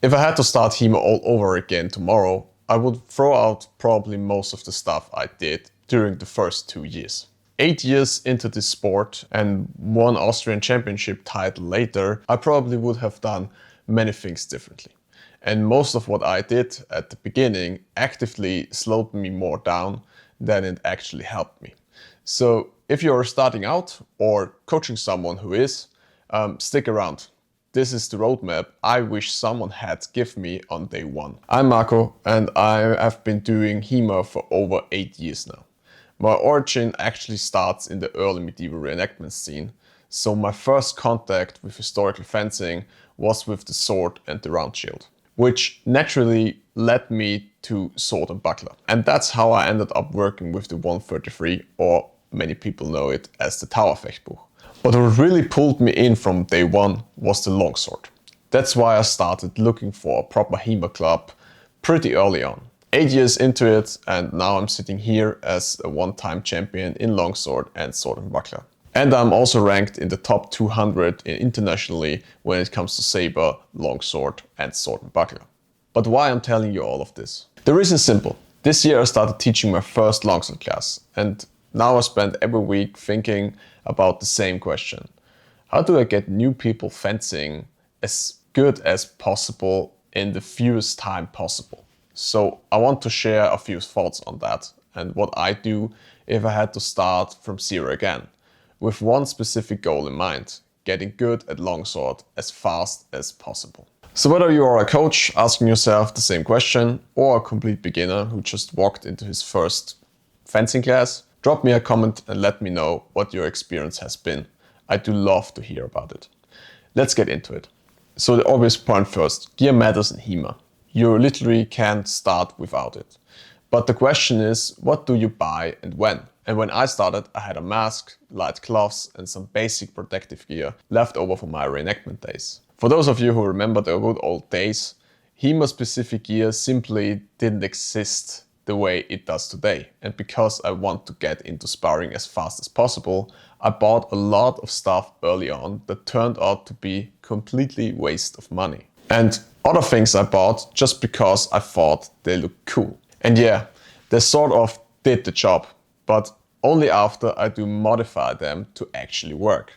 If I had to start Hema all over again tomorrow, I would throw out probably most of the stuff I did during the first 2 years. 8 years into this sport and one Austrian championship title later, I probably would have done many things differently. And most of what I did at the beginning actively slowed me more down than it actually helped me. So if you're starting out or coaching someone who is, stick around. This is the roadmap I wish someone had given me on day one. I'm Marco and I have been doing Hema for over 8 years now. My origin actually starts in the early medieval reenactment scene, so my first contact with historical fencing was with the sword and the round shield, which naturally led me to sword and buckler. And that's how I ended up working with the 133, or many people know it as the Towerfechtbuch. But what really pulled me in from day one was the longsword. That's why I started looking for a proper Hema club pretty early on. 8 years into it, and now I'm sitting here as a one-time champion in longsword and sword and buckler. And I'm also ranked in the top 200 internationally when it comes to saber, longsword and sword and buckler. But why I'm telling you all of this? The reason is simple. This year I started teaching my first longsword class, and now I spend every week thinking about the same question. How do I get new people fencing as good as possible in the fewest time possible? So I want to share a few thoughts on that and what I do if I had to start from zero again, with one specific goal in mind: getting good at longsword as fast as possible. So whether you are a coach asking yourself the same question or a complete beginner who just walked into his first fencing class, drop me a comment and let me know what your experience has been. I do love to hear about it. Let's get into it. So the obvious point first, gear matters in Hema. You literally can't start without it. But the question is, what do you buy and when? And when I started, I had a mask, light gloves and some basic protective gear left over from my reenactment days. For those of you who remember the good old days, Hema specific gear simply didn't exist the way it does today. And because I want to get into sparring as fast as possible, I bought a lot of stuff early on that turned out to be completely waste of money. And other things I bought just because I thought they looked cool. And yeah, they sort of did the job, but only after I do modify them to actually work.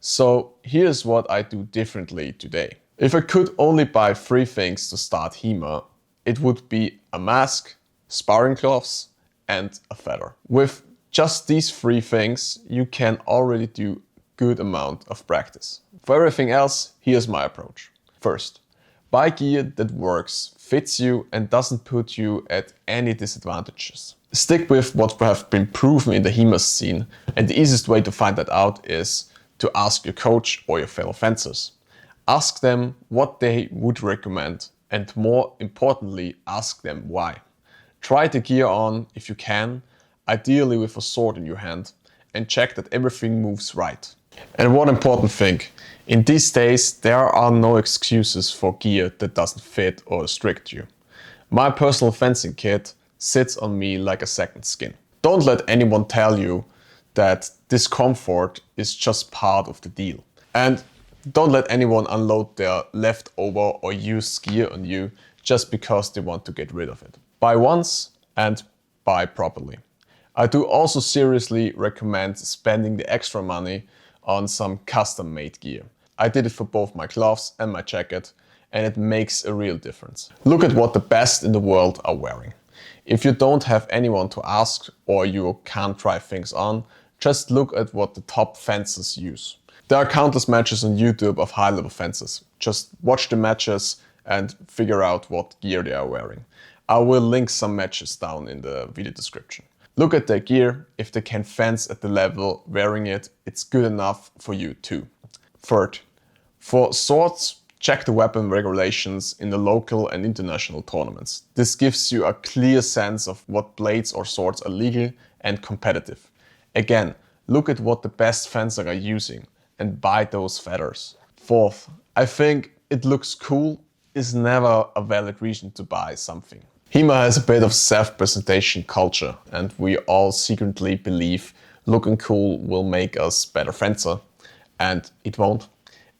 So here's what I do differently today. If I could only buy 3 things to start Hema, it would be a mask, sparring gloves and a feather. With just these 3 things, you can already do a good amount of practice. For everything else, here's my approach. First, buy gear that works, fits you and doesn't put you at any disadvantages. Stick with what have been proven in the Hema scene, and the easiest way to find that out is to ask your coach or your fellow fencers. Ask them what they would recommend, and more importantly, ask them why. Try the gear on if you can, ideally with a sword in your hand, and check that everything moves right. And one important thing, in these days there are no excuses for gear that doesn't fit or restrict you. My personal fencing kit sits on me like a second skin. Don't let anyone tell you that discomfort is just part of the deal. And don't let anyone unload their leftover or used gear on you just because they want to get rid of it. Buy once and buy properly. I do also seriously recommend spending the extra money on some custom-made gear. I did it for both my gloves and my jacket, and it makes a real difference. Look at what the best in the world are wearing. If you don't have anyone to ask or you can't try things on, just look at what the top fencers use. There are countless matches on YouTube of high-level fencers. Just watch the matches and figure out what gear they are wearing. I will link some matches down in the video description. Look at their gear. If they can fence at the level wearing it, it's good enough for you too. Third, for swords, check the weapon regulations in the local and international tournaments. This gives you a clear sense of what blades or swords are legal and competitive. Again, look at what the best fencers are using and buy those feathers. Fourth, I think it looks cool is never a valid reason to buy something. Hema has a bit of self-presentation culture, and we all secretly believe looking cool will make us better fencer, and it won't.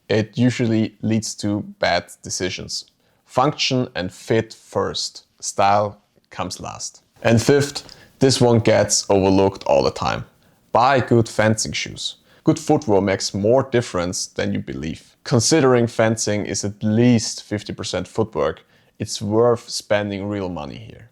It usually leads to bad decisions. Function and fit first, style comes last. And fifth, this one gets overlooked all the time. Buy good fencing shoes. Good footwear makes more difference than you believe. Considering fencing is at least 50% footwork, it's worth spending real money here.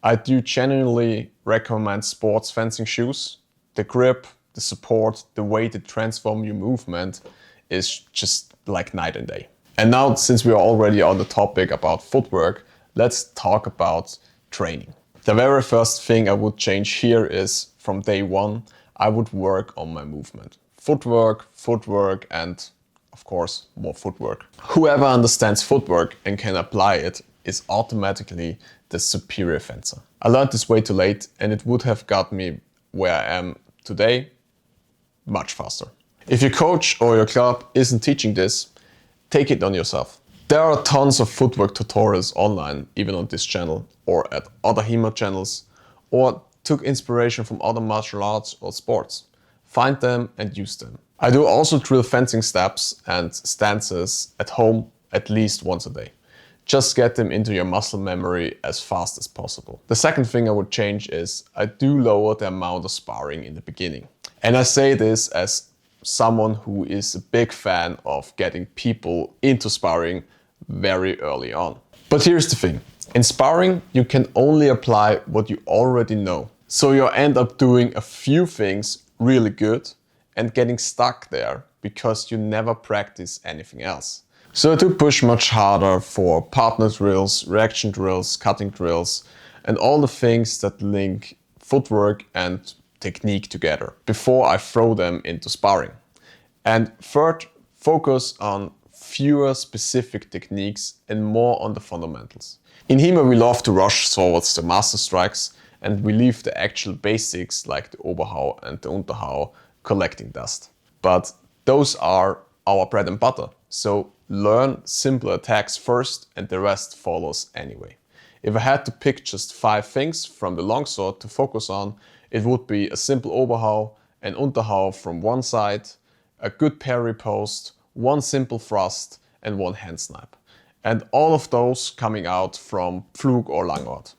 I do genuinely recommend sports fencing shoes. The grip, the support, the way they transform your movement is just like night and day. And now, since we are already on the topic about footwork, let's talk about training. The very first thing I would change here is, from day one, I would work on my movement. Footwork, and of course, more footwork. Whoever understands footwork and can apply it is automatically the superior fencer. I learned this way too late, and it would have got me where I am today much faster. If your coach or your club isn't teaching this, take it on yourself. There are tons of footwork tutorials online, even on this channel or at other Hema channels, or took inspiration from other martial arts or sports. Find them and use them. I do also drill fencing steps and stances at home at least once a day. Just get them into your muscle memory as fast as possible. The second thing I would change is I do lower the amount of sparring in the beginning. And I say this as someone who is a big fan of getting people into sparring very early on. But here's the thing. In sparring, you can only apply what you already know. So you end up doing a few things really good and getting stuck there because you never practice anything else. So I do push much harder for partner drills, reaction drills, cutting drills, and all the things that link footwork and technique together before I throw them into sparring. And third, focus on fewer specific techniques and more on the fundamentals. In Hema, we love to rush towards the master strikes, and we leave the actual basics like the Oberhau and the Unterhau collecting dust. But those are our bread and butter. So learn simple attacks first and the rest follows anyway. If I had to pick just 5 things from the longsword to focus on, it would be a simple Oberhau, an Unterhau from one side, a good parry post, one simple thrust and one hand snipe. And all of those coming out from Pflug or Langort.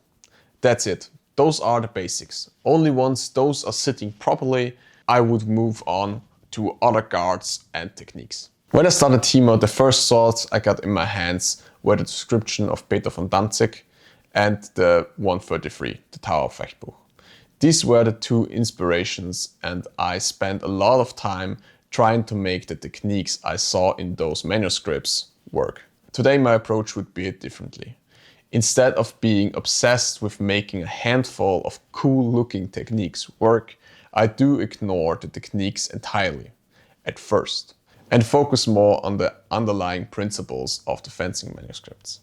That's it. Those are the basics. Only once those are sitting properly, I would move on to other guards and techniques. When I started Hema, the first swords I got in my hands were the description of Peter von Danzig and the 133, the Tower of Fechtbuch. These were the two inspirations, and I spent a lot of time trying to make the techniques I saw in those manuscripts work. Today my approach would be differently. Instead of being obsessed with making a handful of cool looking techniques work, I do ignore the techniques entirely at first and focus more on the underlying principles of the fencing manuscripts.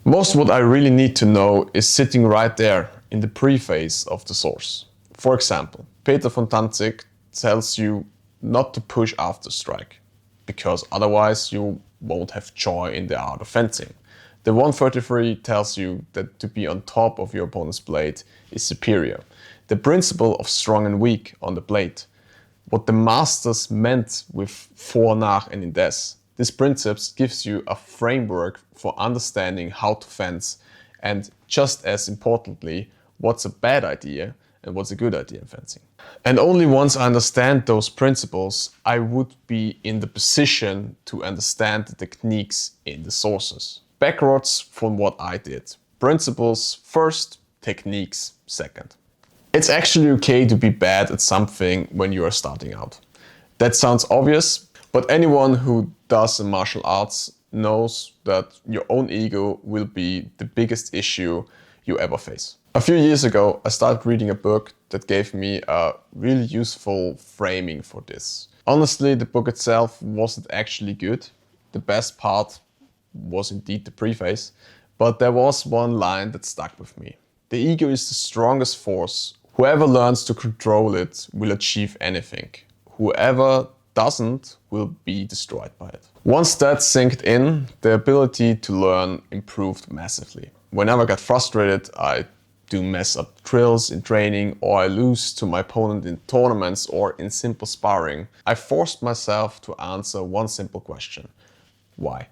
Most what I really need to know is sitting right there in the preface of the source. For example, Peter von Danzig tells you not to push after strike, because otherwise you won't have joy in the art of fencing. The 133 tells you that to be on top of your opponent's blade is superior. The principle of strong and weak on the blade. What the masters meant with vor, nach and indes. This principle gives you a framework for understanding how to fence, and just as importantly, what's a bad idea and what's a good idea in fencing. And only once I understand those principles, I would be in the position to understand the techniques in the sources. Backwards from what I did. Principles first, techniques second. It's actually okay to be bad at something when you are starting out. That sounds obvious, but anyone who does martial arts knows that your own ego will be the biggest issue you ever face. A few years ago, I started reading a book that gave me a really useful framing for this. Honestly, the book itself wasn't actually good. The best part was indeed the preface, but there was one line that stuck with me. The ego is the strongest force. Whoever learns to control it will achieve anything. Whoever doesn't will be destroyed by it. Once that sank in, the ability to learn improved massively. Whenever I got frustrated, I do mess up drills in training, or I lose to my opponent in tournaments or in simple sparring, I forced myself to answer one simple question. Why?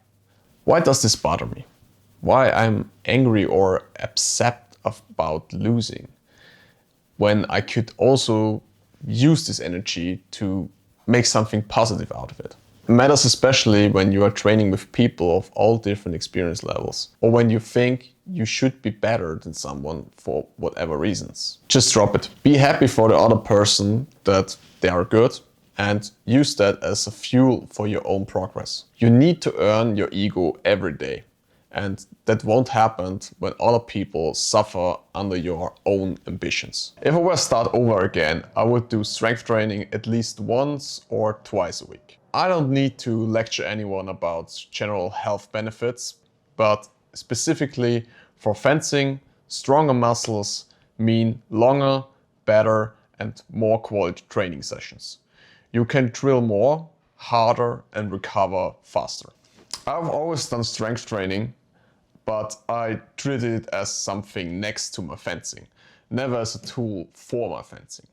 Why does this bother me? why I'm angry or upset about losing, when I could also use this energy to make something positive out of it. It matters especially when you are training with people of all different experience levels, or when you think you should be better than someone for whatever reasons. Just drop it. Be happy for the other person that they are good and use that as a fuel for your own progress. You need to earn your ego every day. And that won't happen when other people suffer under your own ambitions. If I were to start over again, I would do strength training at least once or twice a week. I don't need to lecture anyone about general health benefits, but specifically for fencing, stronger muscles mean longer, better, and more quality training sessions. You can drill more, harder, and recover faster. I've always done strength training, but I treated it as something next to my fencing, never as a tool for my fencing.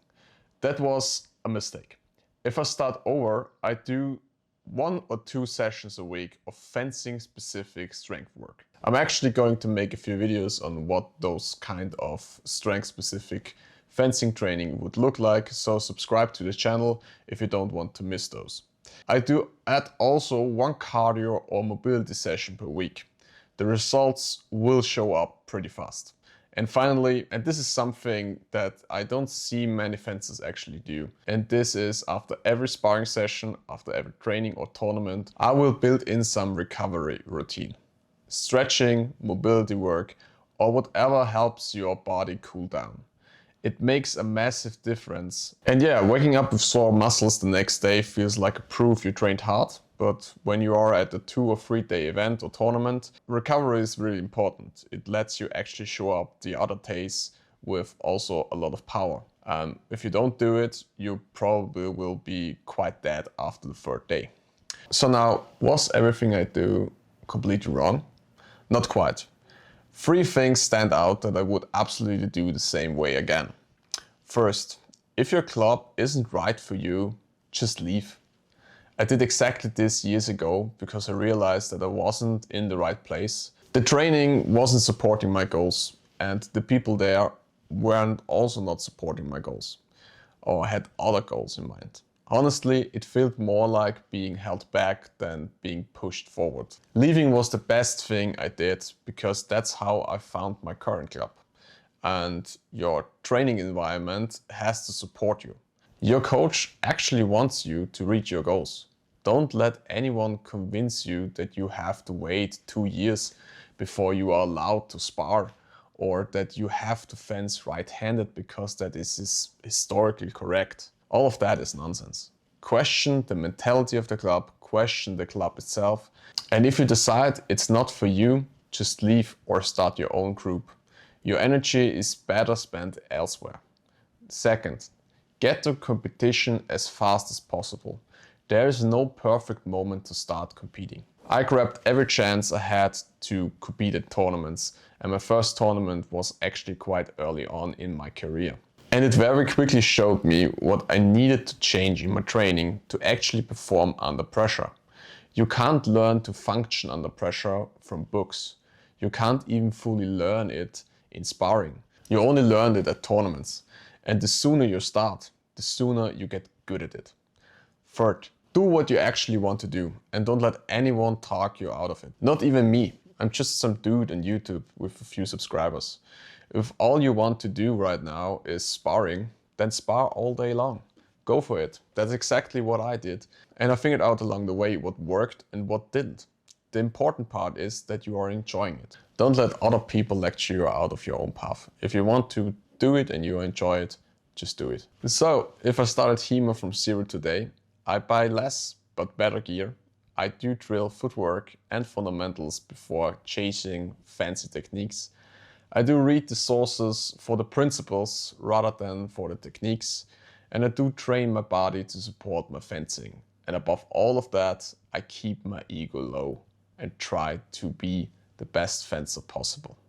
That was a mistake. If I start over, I do 1 or 2 sessions a week of fencing specific strength work. I'm actually going to make a few videos on what those kind of strength specific fencing training would look like, so subscribe to the channel if you don't want to miss those. I do add also 1 cardio or mobility session per week. The results will show up pretty fast. And finally, and this is something that I don't see many fencers actually do, and this is after every sparring session, after every training or tournament, I will build in some recovery routine. Stretching, mobility work, or whatever helps your body cool down. It makes a massive difference. And yeah, waking up with sore muscles the next day feels like a proof you trained hard. But when you are at a 2 or 3 day event or tournament, recovery is really important. It lets you actually show up the other days with also a lot of power. If you don't do it, you probably will be quite dead after the 3rd day. So now, was everything I do completely wrong? Not quite. 3 things stand out that I would absolutely do the same way again. First, if your club isn't right for you, just leave. I did exactly this years ago because I realized that I wasn't in the right place. The training wasn't supporting my goals, and the people there weren't also not supporting my goals, or had other goals in mind. Honestly, it felt more like being held back than being pushed forward. Leaving was the best thing I did because that's how I found my current club. And your training environment has to support you. Your coach actually wants you to reach your goals. Don't let anyone convince you that you have to wait 2 years before you are allowed to spar, or that you have to fence right-handed because that is historically correct. All of that is nonsense. Question the mentality of the club, question the club itself, and if you decide it's not for you, just leave or start your own group. Your energy is better spent elsewhere. Second, get to competition as fast as possible. There is no perfect moment to start competing. I grabbed every chance I had to compete at tournaments, and my first tournament was actually quite early on in my career. And it very quickly showed me what I needed to change in my training to actually perform under pressure. You can't learn to function under pressure from books. You can't even fully learn it in sparring. You only learn it at tournaments. And the sooner you start, the sooner you get good at it. Third, do what you actually want to do and don't let anyone talk you out of it. Not even me. I'm just some dude on YouTube with a few subscribers. If all you want to do right now is sparring, then spar all day long. Go for it. That's exactly what I did. And I figured out along the way what worked and what didn't. The important part is that you are enjoying it. Don't let other people lecture you out of your own path. If you want to do it and you enjoy it, just do it. So, if I started Hema from zero today, I buy less but better gear. I do drill footwork and fundamentals before chasing fancy techniques. I do read the sources for the principles rather than for the techniques. And I do train my body to support my fencing. And above all of that, I keep my ego low and try to be the best fencer possible.